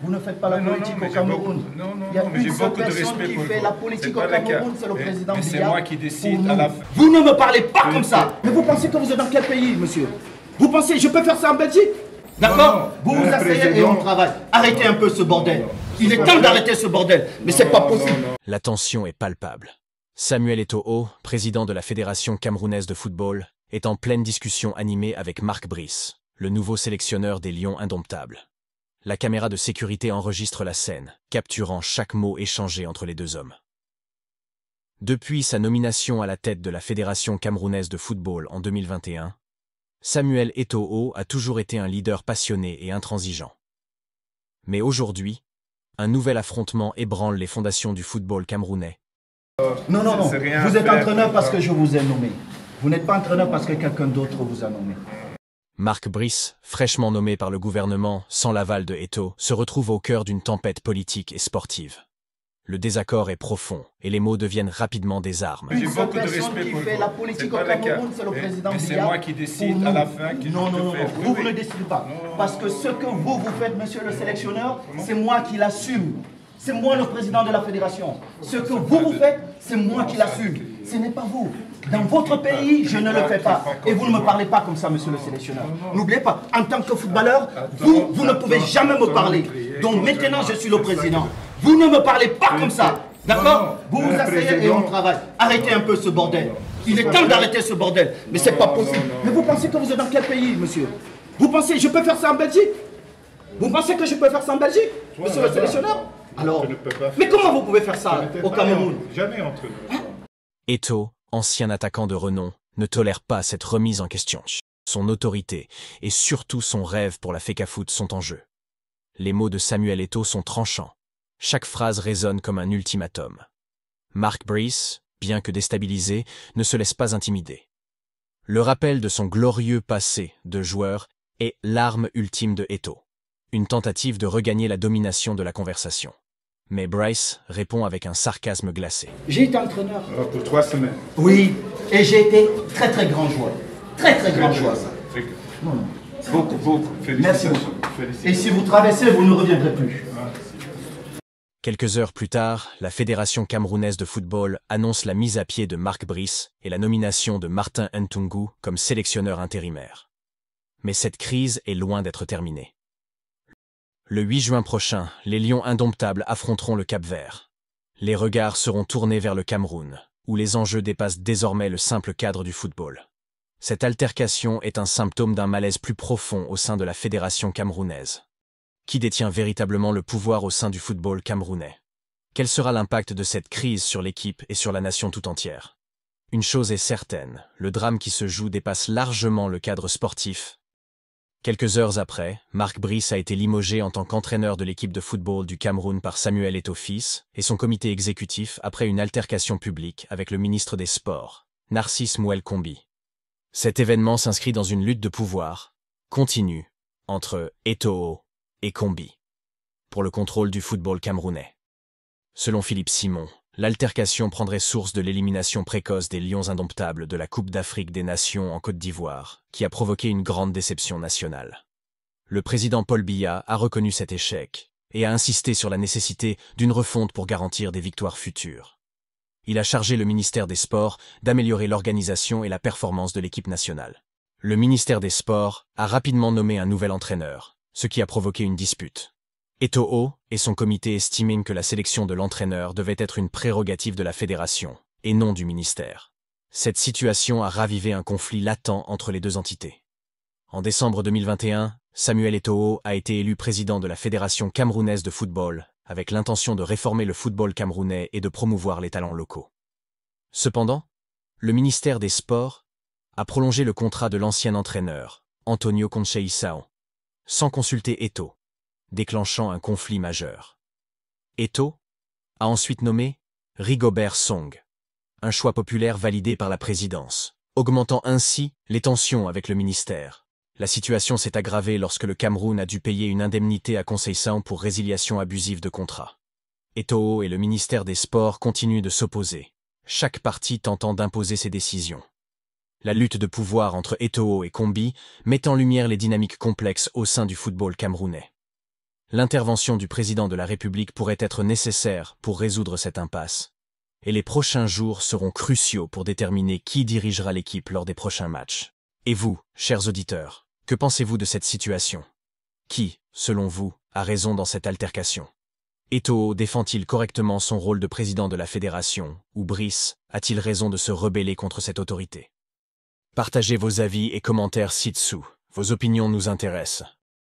Vous ne faites pas la politique au Cameroun. Il y a une seule personne qui fait la politique au Cameroun, c'est le président Biya. C'est moi qui décide à la fin. Vous ne me parlez pas comme ça. Mais vous pensez que vous êtes dans quel pays, monsieur? Vous pensez, je peux faire ça en Belgique? D'accord? Vous vous asseyez et on travaille. Arrêtez un peu ce bordel. Il est temps d'arrêter ce bordel. Mais c'est pas possible. La tension est palpable. Samuel Eto'o, président de la Fédération camerounaise de football, est en pleine discussion animée avec Mark Brice, le nouveau sélectionneur des Lions indomptables. La caméra de sécurité enregistre la scène, capturant chaque mot échangé entre les deux hommes. Depuis sa nomination à la tête de la Fédération camerounaise de football en 2021, Samuel Eto'o a toujours été un leader passionné et intransigeant. Mais aujourd'hui, un nouvel affrontement ébranle les fondations du football camerounais. Non. Vous êtes entraîneur parce que je vous ai nommé. Vous n'êtes pas entraîneur parce que quelqu'un d'autre vous a nommé. Mark Brice, fraîchement nommé par le gouvernement sans l'aval de Eto'o, se retrouve au cœur d'une tempête politique et sportive. Le désaccord est profond et les mots deviennent rapidement des armes. J'ai beaucoup de respect pour fait la politique au Cameroun, c'est le président Biya. C'est moi qui décide à la fin. Non. Vous ne décidez pas. Parce que ce que vous faites, monsieur le sélectionneur, c'est moi qui l'assume. C'est moi le président de la fédération. Ce que vous faites, c'est moi qui l'assume. Ce n'est pas vous. Dans votre pays, je ne le fais pas. Et vous ne me parlez pas comme ça, monsieur le sélectionneur. N'oubliez pas, en tant que footballeur, vous ne pouvez jamais me parler. Donc maintenant, je suis le président. Vous ne me parlez pas comme ça. D'accord? Vous vous asseyez et on travaille. Arrêtez un peu ce bordel. Il est temps d'arrêter ce bordel. Mais c'est pas possible. Mais vous pensez que vous êtes dans quel pays, monsieur? Vous pensez, je peux faire ça en Belgique? Vous pensez que je peux faire ça en Belgique, monsieur le sélectionneur? Alors, mais comment vous pouvez faire ça au Cameroun? Jamais entre nous. Eto'o, ancien attaquant de renom, ne tolère pas cette remise en question. Son autorité et surtout son rêve pour la FECAFOOT sont en jeu. Les mots de Samuel Eto'o sont tranchants. Chaque phrase résonne comme un ultimatum. Mark Brice, bien que déstabilisé, ne se laisse pas intimider. Le rappel de son glorieux passé de joueur est l'arme ultime de Eto'o. Une tentative de regagner la domination de la conversation. Mais Brice répond avec un sarcasme glacé. J'ai été entraîneur. Pour 3 semaines. Oui, et j'ai été très grand joueur. Très grand joueur. Non. Beaucoup. Merci beaucoup. Et si vous traversez, vous ne reviendrez plus. Quelques heures plus tard, la Fédération camerounaise de football annonce la mise à pied de Mark Brice et la nomination de Martin Ntungu comme sélectionneur intérimaire. Mais cette crise est loin d'être terminée. Le 8 juin prochain, les Lions indomptables affronteront le Cap-Vert. Les regards seront tournés vers le Cameroun, où les enjeux dépassent désormais le simple cadre du football. Cette altercation est un symptôme d'un malaise plus profond au sein de la Fédération camerounaise. Qui détient véritablement le pouvoir au sein du football camerounais? Quel sera l'impact de cette crise sur l'équipe et sur la nation tout entière? Une chose est certaine, le drame qui se joue dépasse largement le cadre sportif. Quelques heures après, Mark Brice a été limogé en tant qu'entraîneur de l'équipe de football du Cameroun par Samuel Eto'o fils et son comité exécutif après une altercation publique avec le ministre des Sports, Narcisse Mouel Kombi. Cet événement s'inscrit dans une lutte de pouvoir continue entre Eto'o et Kombi pour le contrôle du football camerounais. Selon Philippe Simon, l'altercation prendrait source de l'élimination précoce des Lions indomptables de la Coupe d'Afrique des Nations en Côte d'Ivoire, qui a provoqué une grande déception nationale. Le président Paul Biya a reconnu cet échec et a insisté sur la nécessité d'une refonte pour garantir des victoires futures. Il a chargé le ministère des Sports d'améliorer l'organisation et la performance de l'équipe nationale. Le ministère des Sports a rapidement nommé un nouvel entraîneur, ce qui a provoqué une dispute. Eto'o et son comité estiment que la sélection de l'entraîneur devait être une prérogative de la fédération, et non du ministère. Cette situation a ravivé un conflit latent entre les deux entités. En décembre 2021, Samuel Eto'o a été élu président de la Fédération camerounaise de football, avec l'intention de réformer le football camerounais et de promouvoir les talents locaux. Cependant, le ministère des Sports a prolongé le contrat de l'ancien entraîneur, Antonio Conceição, sans consulter Eto'o, déclenchant un conflit majeur. Eto'o a ensuite nommé Rigobert Song, un choix populaire validé par la présidence, augmentant ainsi les tensions avec le ministère. La situation s'est aggravée lorsque le Cameroun a dû payer une indemnité à Conceição pour résiliation abusive de contrat. Eto'o et le ministère des Sports continuent de s'opposer, chaque partie tentant d'imposer ses décisions. La lutte de pouvoir entre Eto'o et Kombi met en lumière les dynamiques complexes au sein du football camerounais. L'intervention du président de la République pourrait être nécessaire pour résoudre cette impasse. Et les prochains jours seront cruciaux pour déterminer qui dirigera l'équipe lors des prochains matchs. Et vous, chers auditeurs, que pensez-vous de cette situation? Qui, selon vous, a raison dans cette altercation? Eto'o défend-il correctement son rôle de président de la fédération, ou Brice a-t-il raison de se rebeller contre cette autorité? Partagez vos avis et commentaires ci-dessous. Vos opinions nous intéressent.